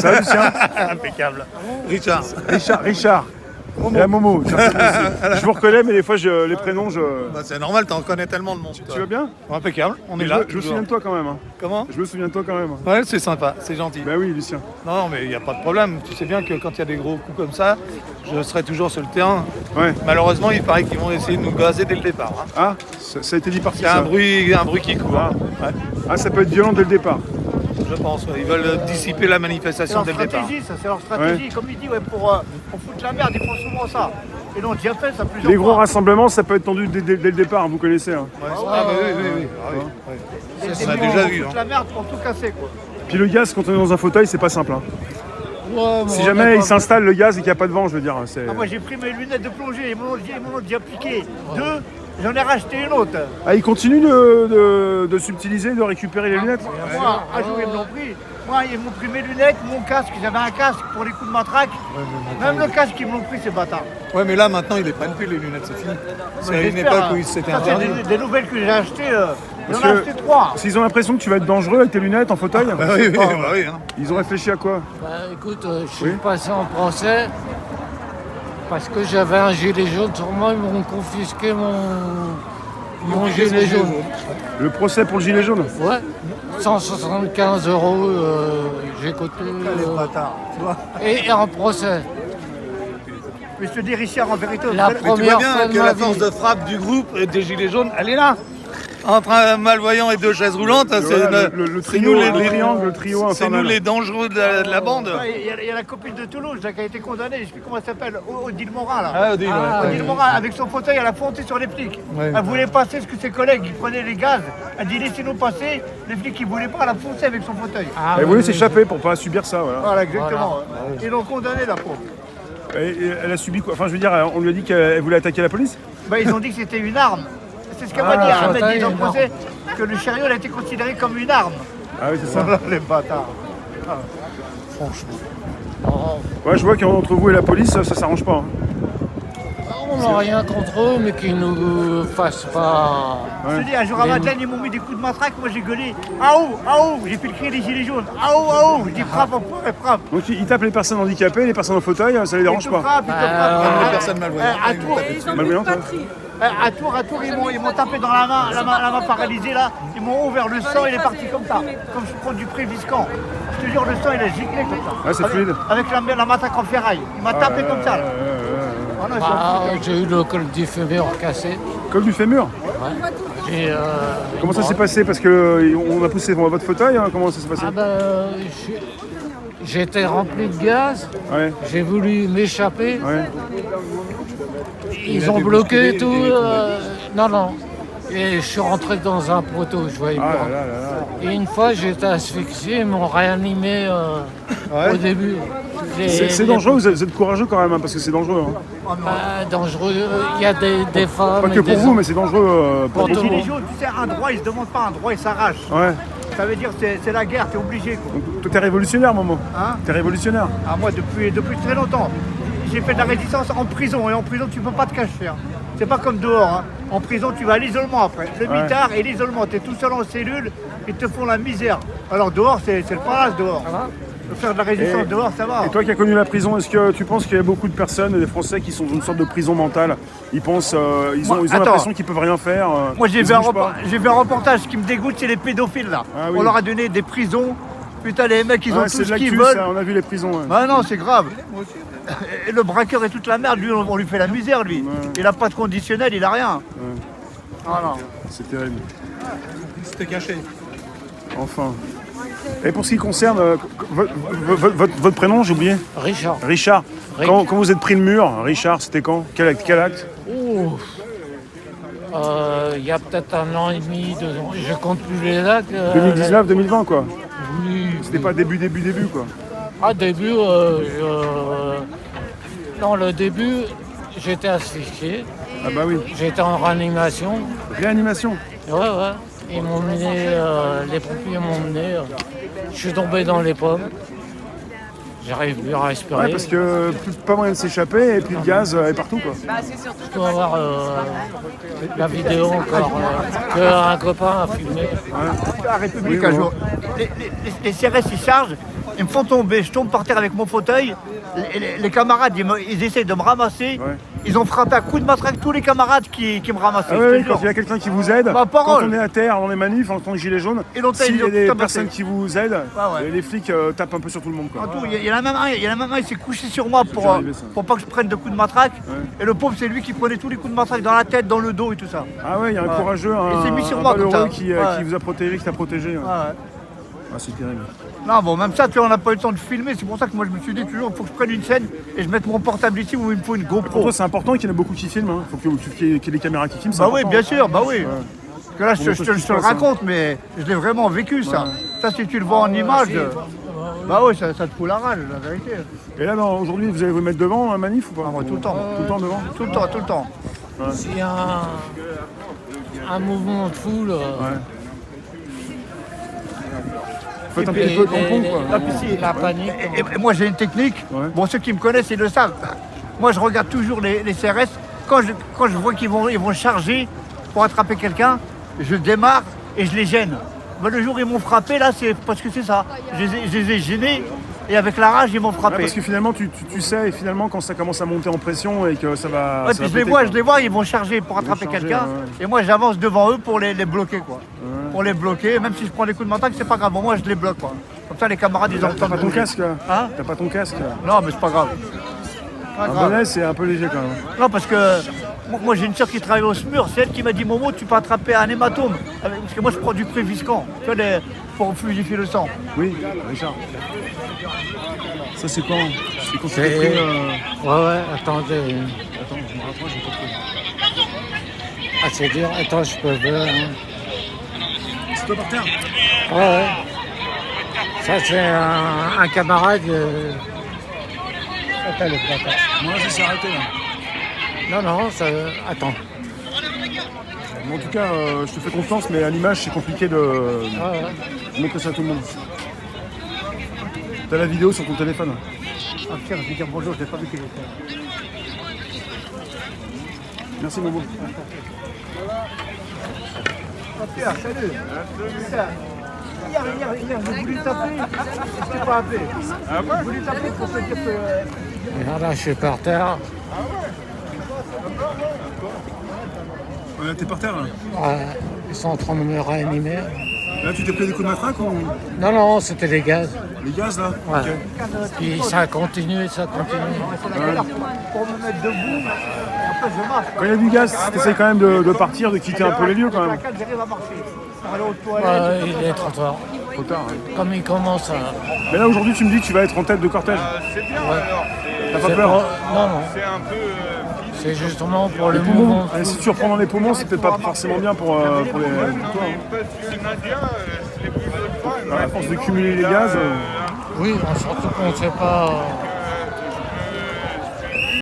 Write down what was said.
Ça va, Lucien? Impeccable. Richard. Richard. Et la Momo. Je vous reconnais, mais des fois, les prénoms, Bah, c'est normal, t'en connais tellement de monde. Tu vas bien? Impeccable, on est je, là. je me souviens de toi quand même. Hein. Comment? Je me souviens de toi quand même. Ouais, c'est sympa, c'est gentil. Ben oui, Lucien. Non, mais il n'y a pas de problème. Tu sais bien que quand il y a des gros coups comme ça, je serai toujours sur le terrain. Ouais. Malheureusement, il paraît qu'ils vont essayer de nous gazer dès le départ. Hein. Ah, ça a été dit par qui, Il y a un bruit qui court. Ah. Ouais. Ah, ça peut être violent dès le départ. Je pense, ouais. Ils veulent dissiper la manifestation dès le départ. C'est leur stratégie, comme il dit, pour foutre la merde, ils font souvent ça. Et l'ont déjà fait ça plusieurs fois. Les gros rassemblements, ça peut être tendu dès le départ, vous connaissez. Hein. Ouais. Ah, bah oui. Ah, oui. C'est On a déjà vu. foutre la merde pour tout casser, quoi. Puis le gaz, quand on est dans un fauteuil, c'est pas simple. Hein. Ouais, Si jamais il s'installe le gaz et qu'il n'y a pas de vent, je veux dire. Ah, moi j'ai pris mes lunettes de plongée, ils m'en ont déjà piqué. Deux, j'en ai racheté une autre. Ah, il continue de subtiliser, de récupérer les lunettes. Moi, un jour ils me l'ont pris. Moi, ils m'ont pris mes lunettes, mon casque, j'avais un casque pour les coups de matraque. Même le casque, ils me l'ont pris, ces bâtards. Ouais, mais là, maintenant, ils les prennent plus, les lunettes, c'est fini. C'est à une J'espère, époque où ils s'étaient ça, c'est interdits. des nouvelles que j'ai achetées. J'en Parce ai que- acheté 3. S'ils ont l'impression que tu vas être dangereux avec tes lunettes en fauteuil, Bah oui, bah oui. Hein. ils ont réfléchi à quoi? Bah, écoute, je suis Oui. passé en procès parce que j'avais un gilet jaune sur moi, ils m'ont confisqué mon gilet jaune. Le procès pour le gilet jaune? Ouais, 175 €, j'ai coté. Les bâtards, tu vois. Et un procès. Mais je te dis, Richard, en vérité, La Mais tu vois première bien fois de que ma la force vie. de frappe du groupe et des gilets jaunes, elle est là. Entre un malvoyant et deux chaises roulantes, c'est Voilà, le c'est trio, nous le triangle, le trio c'est nous infernal. les dangereux de la bande. Il y a la copine de Toulouse là, qui a été condamnée, je sais plus comment elle s'appelle, Odile Morin là. Ah, Odile, ouais. Odile Morin, avec son fauteuil, elle a fonté sur les flics. Ouais. Elle voulait passer ce que ses collègues ils prenaient les gaz. Elle dit laissez-nous passer. Les flics ils voulaient pas, elle a foncé avec son fauteuil. Elle voulait s'échapper pour pas subir ça, voilà. Voilà, exactement. Ils l'ont condamnée la pauvre. Et elle a subi quoi? Enfin, je veux dire, on lui a dit qu'elle voulait attaquer la police? Bah, ils ont dit que c'était une arme. C'est ce qu'elle m'a Voilà, dit. Ahmed, fauteuil, ils ont une posé que le chariot a été considéré comme une arme. Ah oui, c'est ça. Les bâtards. Ouais, je vois qu'entre vous et la police, ça s'arrange pas. Hein. On n'a rien contre eux, mais qu'ils nous fassent pas. Je te dis, un jour à Madeleine, ils m'ont mis des coups de matraque, moi j'ai gueulé. Aou, j'ai fait le cri des gilets jaunes. Aou, je dis frappe, frappe. Donc ils tapent les personnes handicapées, les personnes en fauteuil, ça les dérange Ils te pas. frappent, ils te Comme frappent. les personnes malvoyantes. À ils vont Tours, taper dessus. Malveillant, toi? à Tours, ils m'ont tapé dans la main paralysée là. Ils m'ont ouvert le sang, il est parti comme ça. Comme je prends du Préviscan. Je te jure, le sang il a giclé comme ça. Ouais, c'est fluide. Avec la matraque en ferraille. Il m'a tapé comme ça. Là. Ah non, ils sont Bah, fous, j'ai eu le col du fémur cassé. Comme du fémur. J'ai, Comment ça une s'est brosse. passé? Parce que on a poussé votre fauteuil, hein. Comment ça s'est passé? Ah bah, j'étais rempli de gaz, Ouais, j'ai voulu m'échapper, ouais. ils ont bloqué tout. Non. Et je suis rentré dans un poteau, je voyais Ah pas. là là là. Et une fois j'étais asphyxié, ils m'ont réanimé au début. C'est dangereux, vous êtes courageux quand même, hein, parce que c'est dangereux. Hein. Pas dangereux, il y a des femmes. Pas que et pour des vous, hommes. mais c'est dangereux pour Pour Les tout beaucoup. le gilets jaunes, tu sais, un droit, ils se demandent pas un droit, ils s'arrachent. Ouais. Ça veut dire que c'est la guerre, t'es obligé quoi. Donc, toi, t'es révolutionnaire, Momo. Hein T'es révolutionnaire. Ah, moi, depuis très longtemps, j'ai fait de la résistance en prison. Et en prison, tu peux pas te cacher. Hein. C'est pas comme dehors. Hein. En prison, tu vas à l'isolement après. Le Ouais. mitard et l'isolement. Tu es tout seul en cellule, ils te font la misère. Alors dehors, c'est le palace dehors. Faire de la résistance dehors, ça va. Et toi qui as connu la prison, est-ce que tu penses qu'il y a beaucoup de personnes, des Français, qui sont dans une sorte de prison mentale? Ils pensent, ils ont Attends. l'impression qu'ils peuvent rien faire. Moi, j'ai ils vu, se bougent pas. j'ai vu un reportage qui me dégoûte, c'est les pédophiles là. Ah oui. On leur a donné des prisons. Putain, les mecs, ils ont Ouais, tout c'est de ce qu'ils l'actu, veulent. ça, on a vu les prisons. Ouais. Bah non, c'est grave. Et le braqueur et toute la merde, lui, on lui fait la misère, lui. Ouais. Il a pas de conditionnel, il a rien. Ah non. C'est terrible. C'était caché. Enfin. Et pour ce qui concerne votre prénom, j'ai oublié. Richard. Richard. Quand vous êtes pris le mur, Richard, c'était quand? Quel acte? Il y a peut-être 1 an et demi, 2 ans. Je compte plus les dates. 2019, 2020 quoi. Oui. C'était pas début quoi. Ah, début, non, le début, j'étais asphyxié. Ah bah oui. J'étais en réanimation. Réanimation. Ouais. Ils m'ont mené, les pompiers m'ont mené. Je suis tombé dans les pommes. J'arrive plus à respirer. Ouais, parce que pas moyen de s'échapper et puis le gaz est partout quoi. Je dois avoir la vidéo encore qu'un copain a filmé. La République Oui, un bon. jour. Les CRS ils chargent, Ils me font tomber, je tombe par terre avec mon fauteuil. Les camarades, ils essayent de me ramasser. Ouais. Ils ont frappé à coups de matraque tous les camarades qui me ramassaient. Ah je te ouais, jure. quand il y a quelqu'un qui vous aide, Ma parole. quand on est à terre dans les manifs, en tant que gilet jaune, Et l'ont s'il y a taillé, des tout personnes abattu. qui vous aident, Ouais. les flics tapent un peu sur tout le monde. Quoi. En tout, il y en a même un, il s'est couché sur moi déjà arrivé, ça. pour pas que je prenne de coups de matraque. Ouais. Et le pauvre, c'est lui qui prenait tous les coups de matraque dans la tête, dans le dos et tout ça. Ah ouais, il y a un Ouais. courageux, Il s'est mis sur un moi comme valeureux ça. qui Ouais. vous a protégé, qui t'a protégé. Ouais. Ouais. Ah, c'est terrible. Non, bon, même ça, tu vois, on n'a pas eu le temps de filmer. C'est pour ça que moi, je me suis dit toujours, il faut que je prenne une scène et je mette mon portable ici où il me faut une Pour GoPro. toi, c'est important qu'il y en ait beaucoup qui filment. Il faut qu'il y ait des caméras qui filment. c'est Bah oui, important. bien sûr, bah oui. Ouais. Parce que là, je Bon, te ça, je te c'est le pas ça. raconte, mais je l'ai vraiment vécu, ça. Ça, si tu le vois en image, bah oui, ça te fout la rage, la vérité. Et là, aujourd'hui, vous allez vous mettre devant un manif ou pas? Ah, moi, tout le temps. Tout le temps devant? Tout le temps, tout le temps. S'il y a un mouvement de foule, Faites un et petit peu de tampon, quoi. Ah, puis si, la panique. Et moi, j'ai une technique. Ouais. Bon, ceux qui me connaissent, ils le savent. Moi, je regarde toujours les CRS. Quand je vois qu'ils vont charger pour attraper quelqu'un, je démarre et je les gêne. Bah, le jour où ils m'ont frappé, là, c'est parce que c'est ça. Je les ai gênés et avec la rage, ils m'ont Ouais, frappé. parce que finalement, tu sais, et finalement, quand ça commence à monter en pression et que ça va. Ouais, ça puis va péter, je quoi. les vois, ils vont charger pour Ils vont attraper charger, quelqu'un. ouais. Et moi, j'avance devant eux pour les bloquer, quoi. Ouais. Pour les bloquer, même si je prends des coups de matraque, c'est pas grave. Bon, moi, je les bloque, quoi. Comme ça, les camarades, ils ont le T'as temps pas de ton bouger. casque là? Hein? T'as pas ton casque là? Non, mais c'est pas grave. Pas Un grave. bonnet, c'est un peu léger quand même. Non, parce que moi j'ai une soeur qui travaille au SMUR, c'est elle qui m'a dit Momo, tu peux attraper un hématome. Parce que moi je prends du Préviscan, tu vois, pour fluidifier le sang. Oui, Richard. Ça, c'est quand? C'est quand tu C'est- t'es pris, ouais, attendez. Attends, je me rapproche, j'ai pas pris. Ah, c'est dur. Attends, je peux voir. Hein. C'est toi par terre? Ouais. Ça, c'est un camarade. Attends, le bâtard. Moi, ça s'est arrêté là. Non, ça. Attends. Mais en tout cas, je te fais confiance, mais à l'image, c'est compliqué de Ouais. montrer ça à tout le monde. T'as la vidéo sur ton téléphone. Ah tiens, je vais dire bonjour, je n'ai pas vu qu'il était. Merci, Momo. Ah Pierre, salut. Pierre. Hier, j'ai voulu taper, je t'ai pas appelé. J'ai voulu taper pour te dire que... Et là, je suis par terre. Ouais, t'es par terre là. Ouais, ils sont en train de me réanimer. Là, tu t'es pris des coups de matraque ou Non, c'était les gaz. les gaz là? Ouais. Ok. Puis ça continue, ça continue. Pour me mettre debout, et après je marche. Quand il y a du gaz, t'essayes quand même de partir, de quitter un peu les lieux quand même. J'arrive à marcher. Pour aller aux toilettes. Ouais, il est trop tard. Trop tard. Ouais. Comme il commence à. Mais là, aujourd'hui, tu me dis que tu vas être en tête de cortège. T'as pas C'est peur? Non. C'est justement pour le Les poumons. mouvement. Et si tu reprends dans les poumons, c'est peut-être pas forcément bien pour les. Pour toi, hein. À force de cumuler les gaz. Oui, surtout qu'on ne sait pas